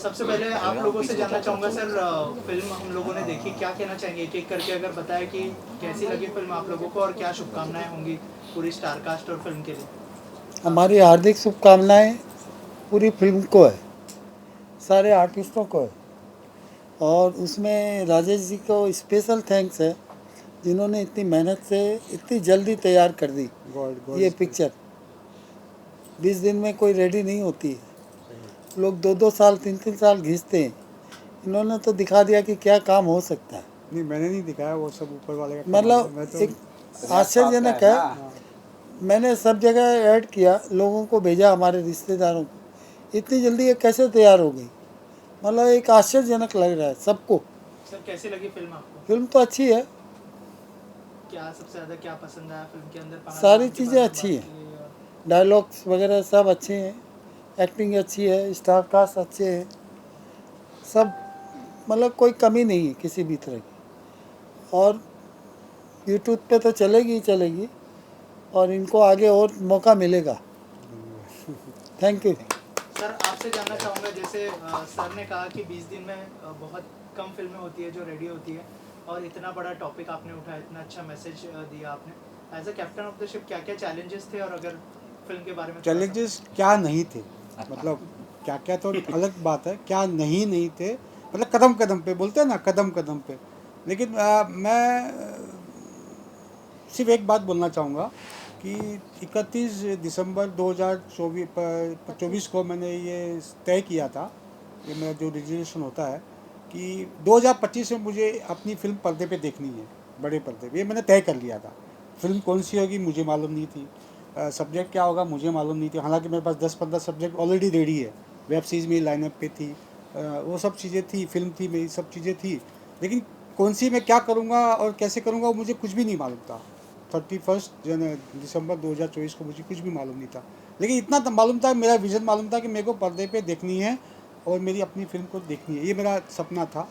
सबसे पहले आप लोगों से जानना चाहूँगा सर, फिल्म हम लोगों ने देखी, क्या कहना चाहेंगे एक एक करके अगर बताएं कि कैसी लगी फिल्म आप लोगों को और क्या शुभकामनाएं होंगी पूरी स्टार कास्ट और फिल्म के लिए। हमारी हार्दिक शुभकामनाएं पूरी फिल्म को है, सारे आर्टिस्टों को है, और उसमें राजेश जी को स्पेशल थैंक्स है जिन्होंने इतनी मेहनत से इतनी जल्दी तैयार कर दी। ये पिक्चर 20 दिन में कोई रेडी नहीं होती है, लोग 2-2 साल 3-3 साल घिसते हैं, इन्होंने तो दिखा दिया कि क्या काम हो सकता है। नहीं, मैंने नहीं दिखाया, वो सब ऊपर वाले का मतलब तो एक आश्चर्यजनक है। मैंने सब जगह ऐड किया, लोगों को भेजा, हमारे रिश्तेदारों को, इतनी जल्दी ये कैसे तैयार हो गई, मतलब एक आश्चर्यजनक लग रहा है सबको। सर कैसी लगी फिल्म आपको? फिल्म तो अच्छी है, क्या सबसे ज़्यादा क्या पसंद आया फिल्म के अंदर? सारी चीज़ें अच्छी हैं, डायलॉग्स वगैरह सब अच्छे हैं, एक्टिंग अच्छी है, स्टार कास्ट अच्छे हैं, सब मतलब कोई कमी नहीं है किसी भी तरह की। और यूट्यूब पे तो चलेगी ही चलेगी, और इनको आगे और मौका मिलेगा। Thank you. सर आपसे जानना चाहूँगा, जैसे सर ने कहा कि 20 दिन में बहुत कम फिल्में होती है जो रेडी होती है, और इतना बड़ा टॉपिक आपने उठाया, इतना अच्छा मैसेज दिया आपने। As a captain of the ship क्या क्या चैलेंजेस थे, और अगर फिल्म के बारे में चैलेंजेस क्या नहीं थे, मतलब क्या क्या तो अलग बात है, क्या नहीं थे, मतलब कदम कदम पे बोलते हैं ना, कदम कदम पे। लेकिन मैं सिर्फ एक बात बोलना चाहूँगा कि 31 दिसंबर 2024 को मैंने ये तय किया था, ये मेरा जो रिजर्वेशन होता है कि 2025 में मुझे अपनी फिल्म पर्दे पे देखनी है, बड़े पर्दे पे, ये मैंने तय कर लिया था। फिल्म कौन सी होगी मुझे मालूम नहीं थी, सब्जेक्ट क्या होगा मुझे मालूम नहीं थी, हालांकि मेरे पास 10-15 सब्जेक्ट ऑलरेडी रेडी है, वेब सीरीज़ मेरी लाइनअप पे थी, वो सब चीज़ें थी, फिल्म थी, मेरी सब चीज़ें थी, लेकिन कौन सी मैं क्या करूँगा और कैसे करूँगा वो मुझे कुछ भी नहीं मालूम था। 31 दिसंबर 2024 को मुझे कुछ भी मालूम नहीं था, लेकिन इतना मालूम था, मेरा विज़न मालूम था कि मेरे को पर्दे पे देखनी है और मेरी अपनी फिल्म को देखनी है, ये मेरा सपना था।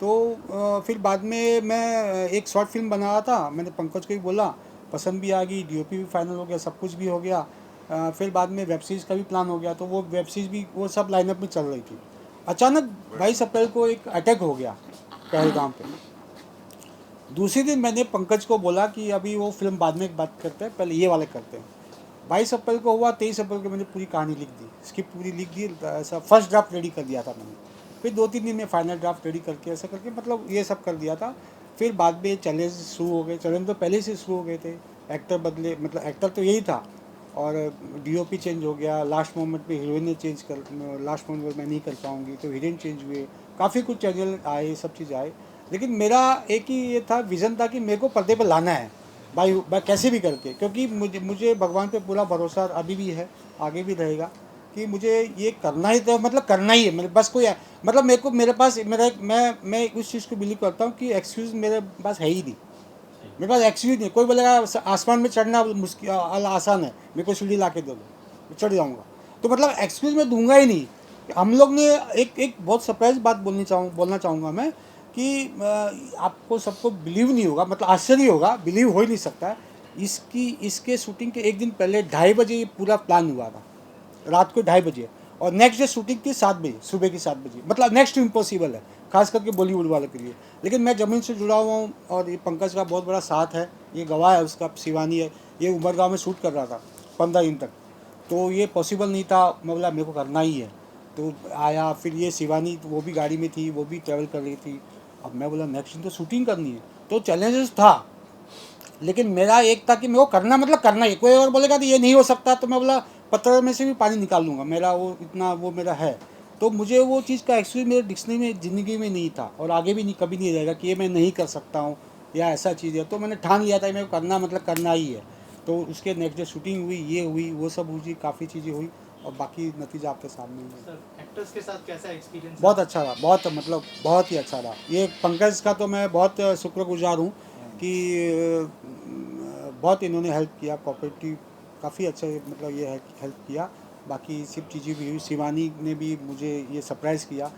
तो फिर बाद में मैं एक शॉर्ट फिल्म बना रहा था, मैंने पंकज को ही बोला, पसंद भी आ गई, डीओपी भी फाइनल हो गया, सब कुछ भी हो गया। फिर बाद में वेब सीरीज़ का भी प्लान हो गया, तो वो वेब सीरीज़ भी वो सब लाइनअप में चल रही थी। अचानक 22 अप्रैल को एक अटैक हो गया पहलगाम पे। दूसरे दिन मैंने पंकज को बोला कि अभी वो फिल्म बाद में बात करते हैं, पहले ये वाले करते हैं। 22 अप्रैल को हुआ, 23 अप्रैल को मैंने पूरी कहानी लिख दी, स्क्रिप्ट पूरी लिख दी, ऐसा फर्स्ट ड्राफ्ट रेडी कर दिया था मैंने। फिर 2-3 दिन में फाइनल ड्राफ्ट रेडी करके ऐसा करके मतलब ये सब कर दिया था। फिर बाद में चैलेंज शुरू हो गए, चैलेंज तो पहले से शुरू हो गए थे, एक्टर बदले, मतलब एक्टर तो यही था, और डीओपी चेंज हो गया, लास्ट मोमेंट पे हीरोइन ने चेंज कर, लास्ट मोमेंट पर मैं नहीं कर पाऊँगी तो हीरोइन चेंज हुए, काफ़ी कुछ चैनल आए, सब चीज़ आए। लेकिन मेरा एक ही ये था, विज़न था कि मेरे को पर्दे पर लाना है भाई कैसे भी करके, क्योंकि मुझे भगवान पे पूरा भरोसा अभी भी है, आगे भी रहेगा, कि मुझे ये करना ही था, मतलब करना ही है मेरे बस कोई, मतलब मेरे को, मेरे पास मेरा मैं उस चीज़ को बिलीव करता हूँ कि एक्सक्यूज़ मेरे पास है ही नहीं, मेरे पास एक्सक्यूज़ नहीं। कोई बोलेगा आसमान में चढ़ना मुश्किल आसान है, मेरे को सीढ़ी ला के दे दो, मैं चढ़ जाऊँगा, तो मतलब एक्सक्यूज़ मैं दूंगा ही नहीं। हम लोग ने एक बहुत सरप्राइज बात बोलना चाहूँगा मैं, कि आपको सबको बिलीव नहीं होगा, मतलब आश्चर्य होगा, बिलीव हो ही नहीं सकता है। इसके शूटिंग के एक दिन पहले 2:30 बजे ये पूरा प्लान हुआ था, रात को 2:30 बजे, और नेक्स्ट डे शूटिंग थी 7 बजे, सुबह की 7 बजे, मतलब नेक्स्ट इम्पॉसिबल है, खास करके बॉलीवुड वालों के लिए। लेकिन मैं ज़मीन से जुड़ा हुआ हूँ, और ये पंकज का बहुत बड़ा साथ है, ये गवाह है उसका, शिवानी है, ये उमरगांव में शूट कर रहा था 15 दिन तक, तो ये पॉसिबल नहीं था, मैं बोला मेरे को करना ही है, तो आया। फिर ये शिवानी, तो वो भी गाड़ी में थी, वो भी ट्रैवल कर रही थी। अब मैं बोला नेक्स्ट दिन तो शूटिंग करनी है, तो चैलेंजेस था, लेकिन मेरा एक था कि मेरे को करना, मतलब करना ही। कोई और बोलेगा तो ये नहीं हो सकता, तो मैं बोला पत्थर में से भी पानी निकाल लूँगा, मेरा वो इतना वो मेरा है। तो मुझे वो चीज़ का एक्चुअली मेरे डिक्शनरी में, ज़िंदगी में नहीं था, और आगे भी नहीं, कभी नहीं रहेगा कि ये मैं नहीं कर सकता हूँ या ऐसा चीज़ है। तो मैंने ठान लिया था मेरे को करना, मतलब करना ही है। तो उसके नेक्स्ट डे शूटिंग हुई, ये हुई, वो सब हुई, काफ़ी चीज़ें हुई, और बाकी नतीजा आपके सामने ही है। सर एक्टर्स के साथ कैसा एक्सपीरियंस? बहुत अच्छा रहा, बहुत, मतलब बहुत ही अच्छा रहा। ये पंकज का तो मैं बहुत शुक्रगुजार हूँ कि बहुत इन्होंने हेल्प किया, कोऑपरेटिव, काफ़ी अच्छा, मतलब ये हेल्प किया। बाकी सब चीज़ें भी हुई, शिवानी ने भी मुझे ये सरप्राइज़ किया,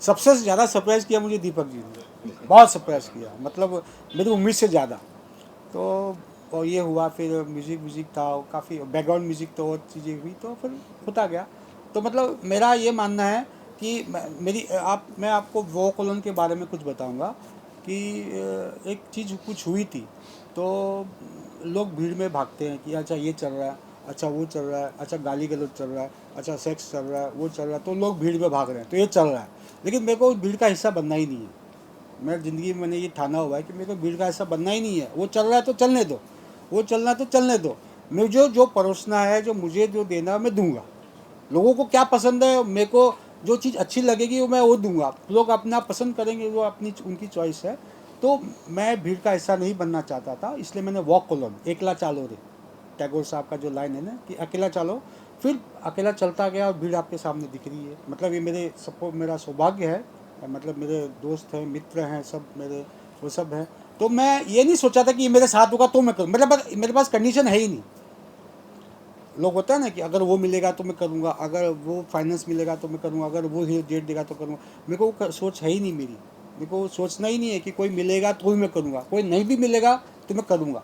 सबसे ज़्यादा सरप्राइज़ किया मुझे दीपक जी ने, बहुत सरप्राइज़ किया, मतलब मेरी उम्मीद से ज़्यादा। तो और ये हुआ, फिर म्यूज़िक था, काफ़ी बैकग्राउंड म्यूज़िक, तो और चीज़ें हुई, तो फिर होता गया। तो मतलब मेरा ये मानना है कि मैं आपको वो कॉलोन के बारे में कुछ बताऊंगा कि एक चीज़ कुछ हुई थी, तो लोग भीड़ में भागते हैं कि अच्छा ये चल रहा है, अच्छा वो चल रहा है, अच्छा गाली गलौज चल रहा है, अच्छा सेक्स चल रहा है, वो चल रहा है, तो लोग भीड़ में भाग रहे हैं, तो ये चल रहा है। लेकिन मेरे को भीड़ का हिस्सा बनना ही नहीं है। मैं ज़िंदगी में मैंने ये ठाना हुआ है कि मेरे को भीड़ का हिस्सा बनना ही नहीं है। वो चल रहा है तो चलने दो, वो चलना है तो चलने दो, मुझे जो परोसना है, जो मुझे जो देना है मैं दूंगा। लोगों को क्या पसंद है, मेरे को जो चीज़ अच्छी लगेगी वो मैं वो दूंगा, लोग अपना पसंद करेंगे, वो अपनी उनकी चॉइस है। तो मैं भीड़ का हिस्सा नहीं बनना चाहता था, इसलिए मैंने वॉक कॉलोन, एकला चालो रे, टैगोर साहब का जो लाइन है ना कि अकेला चलो, फिर अकेला चलता गया और भीड़ आपके सामने दिख रही है। मतलब ये मेरा सौभाग्य है, मतलब मेरे दोस्त हैं, मित्र हैं, सब मेरे वो सब हैं। तो मैं ये नहीं सोचा था कि ये मेरे साथ होगा तो मैं करूँ, मतलब मेरे पास कंडीशन है ही नहीं। लोग होता है ना कि अगर वो मिलेगा तो मैं करूँगा, अगर वो फाइनेंस मिलेगा तो मैं करूँगा, अगर वो डेट देगा तो करूँगा। मेरे को वो सोच है ही नहीं मेरी, मेरे को सोचना ही नहीं है कि कोई मिलेगा तो ही मैं करूँगा, कोई नहीं भी मिलेगा तो मैं करूँगा,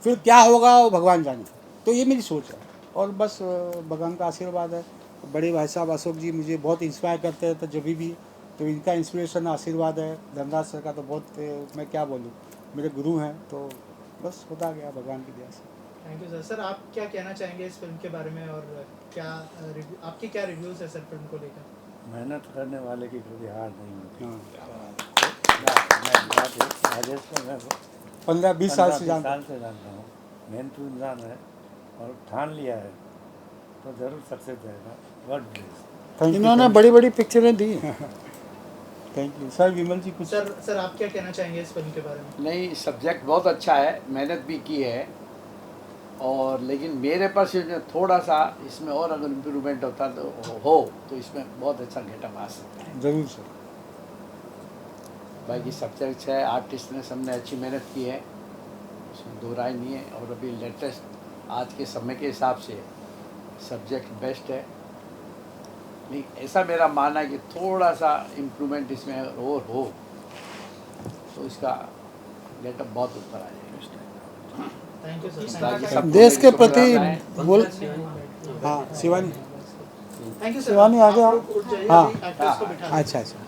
फिर क्या होगा वो भगवान जाने। तो ये मेरी सोच है, और बस भगवान का आशीर्वाद है। बड़े भाई साहब अशोक जी मुझे बहुत इंस्पायर करते हैं, तो जब भी, तो इनका इंस्पिरेशन आशीर्वाद है। धनराज सर का तो बहुत, मैं क्या बोलूँ, मेरे गुरु हैं। तो बस होता गया भगवान की दया से। Thank you sir. सर आप क्या कहना चाहेंगे इस फिल्म के बारे में, और क्या आपकी क्या रिव्यूज़ है सर फिल्म को लेकर? मेहनत करने वाले की कभी हार नहीं होती। हाँ, राजेश को मैं 15-20 साल से जानता साल से जानता हूँ। मेहनतू इंसान है और ठान लिया है तो ज़रूर सक्सेस जाएगा। God bless. थैंक यू, इन्होंने बड़ी बड़ी पिक्चरें दी। Thank you sir. Vimal ji कुछ? सर आप क्या कहना चाहेंगे इस फिल्म के बारे में? नहीं, सब्जेक्ट बहुत अच्छा है, मेहनत भी की है, और लेकिन मेरे पास जो थोड़ा सा इसमें और अगर इम्प्रूवमेंट होता तो इसमें बहुत अच्छा गेटअप आ सकता है। ज़रूर सर। बाकी सब्जेक्ट है, आर्टिस्ट ने सबने अच्छी मेहनत की है, उसमें दो राय नहीं है। और अभी लेटेस्ट आज के समय के हिसाब से सब्जेक्ट बेस्ट है, लेकिन ऐसा मेरा मानना है कि थोड़ा सा इम्प्रूवमेंट इसमें और हो तो इसका गेटअप बहुत ऊपर आ जाएगा। थैंक यू ताकि सर। सबको देश के मेरी प्रति शुभकामनाएं। बोल हाँ Shivani. Thank you sir. Shivani आगे आओ। उठ जाइए, हाँ। अभी एक्टर्स को बिठा अच्छा अच्छा।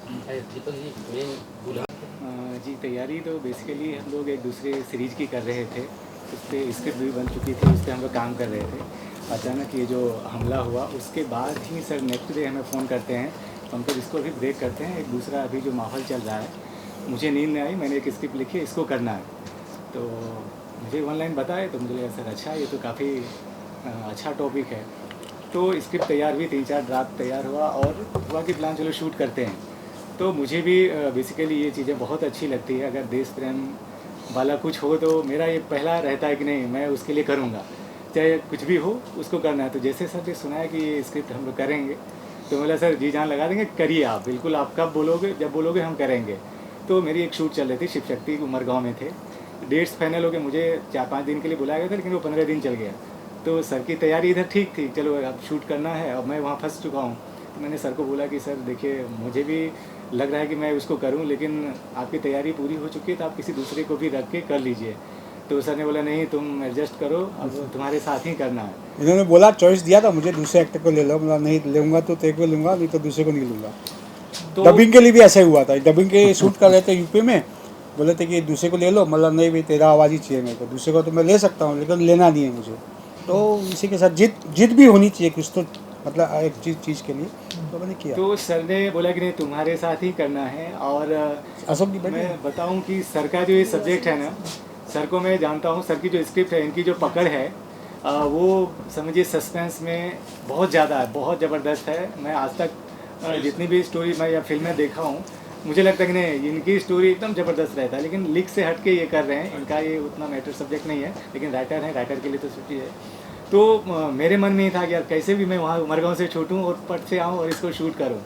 जी तैयारी तो बेसिकली हम लोग एक दूसरे सीरीज की कर रहे थे, उस पर स्क्रिप्ट भी बन चुकी थी, उस पर हम लोग काम कर रहे थे। अचानक ये जो हमला हुआ उसके बाद ही सर नेक्स्ट डे हमें फ़ोन करते हैं, तो हम तो इसको अभी ब्रेक करते हैं, एक दूसरा अभी जो माहौल चल रहा है, मुझे नींद नहीं आई, मैंने एक स्क्रिप्ट लिखी, इसको करना है। तो मुझे ऑनलाइन बताए तो मुझे लगा सर अच्छा ये तो काफ़ी अच्छा टॉपिक है। तो स्क्रिप्ट तैयार हुई, 3-4 ड्राफ्ट तैयार हुआ और हुआ कि प्लान चलो शूट करते हैं। तो मुझे भी बेसिकली ये चीज़ें बहुत अच्छी लगती है। अगर देश प्रेम वाला कुछ हो तो मेरा ये पहला रहता है कि नहीं मैं उसके लिए करूँगा, चाहे कुछ भी हो उसको करना है। तो जैसे सर ने सुना है कि ये स्क्रिप्ट हम लोग करेंगे तो बोला सर जी जान लगा देंगे, करिए आप, बिल्कुल आप कब बोलोगे जब बोलोगे हम करेंगे। तो मेरी एक शूट चल रही थी शिव शक्ति, उमरगांव में थे, डेट्स फाइनल हो गए, मुझे 4-5 दिन के लिए बुलाया गया था लेकिन वो 15 दिन चल गया। तो सर की तैयारी इधर ठीक थी, चलो अब शूट करना है, अब मैं वहाँ फंस चुका हूँ। तो मैंने सर को बोला कि सर देखिए मुझे भी लग रहा है कि मैं उसको करूं, लेकिन आपकी तैयारी पूरी हो चुकी है तो आप किसी दूसरे को भी रख के कर लीजिए। तो सर ने बोला नहीं तुम एडजस्ट करो, अब तुम्हारे साथ ही करना है। इन्होंने बोला चॉइस दिया था मुझे, दूसरे एक्टर को ले लो, मतलब नहीं लूँगा तो तेरे को लूँगा, नहीं तो दूसरे को नहीं लूँगा। तो डबिंग के लिए भी ऐसा ही हुआ था, डबिंग के शूट कर रहे थे यूपी में, बोले थे कि दूसरे को ले लो, मतलब नहीं भाई तेरा आवाज़ ही चाहिए मेरे को, दूसरे को तो मैं ले सकता हूँ लेकिन लेना नहीं है मुझे। तो इसी के साथ जिद भी होनी चाहिए कुछ तो, मतलब एक चीज़ के लिए, तो मैंने किया। तो सर ने बोला कि नहीं तुम्हारे साथ ही करना है। और अशोक जी बैठे। मैं बताऊं कि सर का जो ये सब्जेक्ट है ना, सर को मैं जानता हूं, सर की जो स्क्रिप्ट है, इनकी जो पकड़ है वो समझिए सस्पेंस में बहुत ज़्यादा है, बहुत ज़बरदस्त है। मैं आज तक जितनी भी स्टोरी मैं या फिल्में देखा हूँ, मुझे लगता है कि नहीं इनकी स्टोरी एकदम ज़बरदस्त रहता है, लेकिन लिख से हट के ये कर रहे हैं। इनका ये उतना मैटर सब्जेक्ट नहीं है, लेकिन राइटर है, राइटर के लिए तो सब चीज़ है। तो मेरे मन में ही था कि यार कैसे भी मैं वहाँ उमरगांव से छूटूँ और पट से आऊँ और इसको शूट करूँ।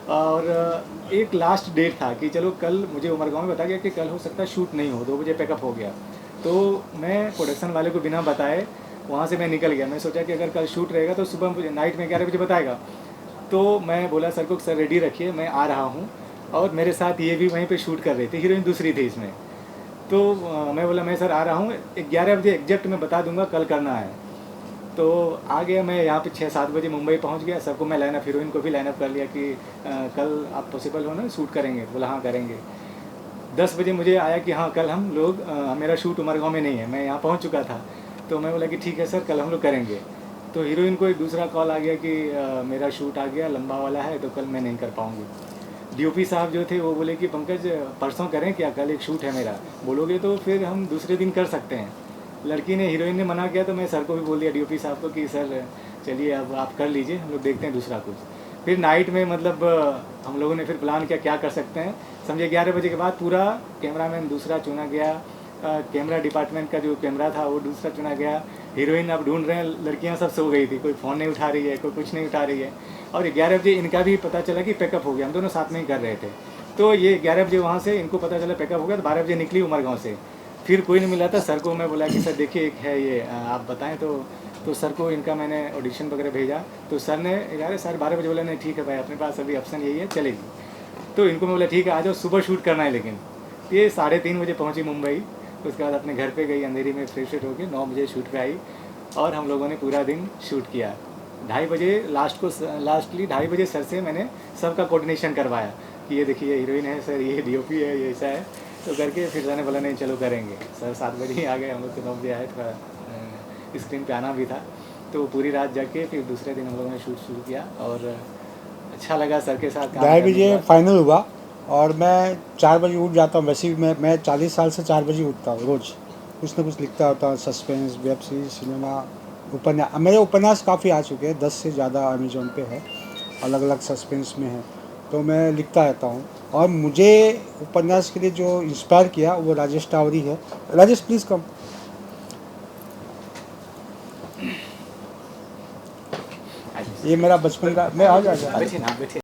और एक लास्ट डेट था कि चलो कल, मुझे उमरगांव में बता गया कि कल हो सकता है शूट नहीं हो, 2 बजे पैकअप हो गया। तो मैं प्रोडक्शन वाले को बिना बताए वहाँ से मैं निकल गया। मैं सोचा कि अगर कल शूट रहेगा तो सुबह मुझे नाइट में 11 बजे बताएगा। तो मैं बोला सर को सर रेडी रखिए मैं आ रहा हूँ, और मेरे साथ ये भी वहीं पे शूट कर रहे थे, हीरोइन दूसरी थी इसमें। तो मैं बोला मैं सर आ रहा हूँ, 11 बजे एग्जैक्ट मैं बता दूंगा कल करना है। तो आ गया मैं यहाँ पे 6-7 बजे मुंबई पहुँच गया। सबको मैं लाइनअप, हीरोइन को भी लाइनअप कर लिया कि कल आप पॉसिबल हो ना शूट करेंगे, बोला हाँ करेंगे। 10 बजे मुझे आया कि हाँ कल हम लोग मेरा शूट उमरगांव में नहीं है, मैं यहाँ पहुँच चुका था। तो मैं बोला कि ठीक है सर कल हम लोग करेंगे। तो हीरोइन को एक दूसरा कॉल आ गया कि मेरा शूट आ गया, लंबा वाला है, तो कल मैं नहीं कर पाऊँगी। डीओपी साहब जो थे वो बोले कि पंकज परसों करें क्या, कल एक शूट है मेरा, बोलोगे तो फिर हम दूसरे दिन कर सकते हैं। लड़की ने, हीरोइन ने मना किया, तो मैं सर को भी बोल दिया डीओपी साहब को कि सर चलिए अब आप कर लीजिए, हम लोग देखते हैं दूसरा कुछ। फिर नाइट में मतलब हम लोगों ने फिर प्लान किया क्या कर सकते हैं। समझे 11 बजे के बाद पूरा कैमरामैन दूसरा चुना गया, कैमरा डिपार्टमेंट का जो कैमरा था वो दूसरा चुना गया। हीरोइन अब ढूंढ रहे हैं, लड़कियां सब सो गई थी, कोई फ़ोन नहीं उठा रही है, कोई कुछ नहीं उठा रही है। और 11 बजे इनका भी पता चला कि पैकअप हो गया, हम दोनों साथ में ही कर रहे थे। तो ये 11 बजे वहाँ से इनको पता चला पैकअप हो गया, तो 12 बजे निकली उमरगांव से। फिर कोई नहीं मिला था। सर को मैं बोला कि सर देखिए एक है ये, आप बताएं। तो सर को इनका मैंने ऑडिशन वगैरह भेजा, तो सर ने यार सर 12 बजे बोला नहीं ठीक है भाई अपने पास अभी ऑप्शन यही है चलेगी। तो इनको मैं बोला ठीक है आ जाओ, सुबह शूट करना है। लेकिन ये 3:30 बजे पहुँची मुंबई, उसके बाद अपने घर पे गई, अंधेरी में फ्रेश होकर 9 बजे शूट पे आई, और हम लोगों ने पूरा दिन शूट किया। 2:30 बजे लास्टली 2:30 बजे सर से मैंने सबका कोऑर्डिनेशन करवाया कि ये देखिए हीरोइन है सर, ये डीओपी है, ये ऐसा है, तो करके फिर सर ने बोला नहीं चलो करेंगे। सर 7 बजे ही आ गए, हम लोग तो 9 बजे आए, थोड़ा स्क्रीन पे आना भी था। तो पूरी रात जाके फिर दूसरे दिन हम लोगों ने शूट शुरू किया, और अच्छा लगा सर के साथ काम 2:30 करने बजे के बाद। फाइनल हुआ, और मैं 4 बजे उठ जाता हूँ। वैसे भी मैं 40 साल से 4 बजे उठता हूँ रोज़, कुछ ना कुछ लिखता होता हूँ, सस्पेंस, वेब सीरीज, सिनेमा, उपन्यास। मेरे उपन्यास काफ़ी आ चुके हैं, 10 से ज़्यादा अमेजोन पे है, अलग अलग सस्पेंस में है, तो मैं लिखता रहता हूँ। और मुझे उपन्यास के लिए जो इंस्पायर किया वो राजेश टावरी है। राजेश प्लीज़ कम। ये मेरा बचपन का, मैं आ जा बैठिए ना, बैठिए।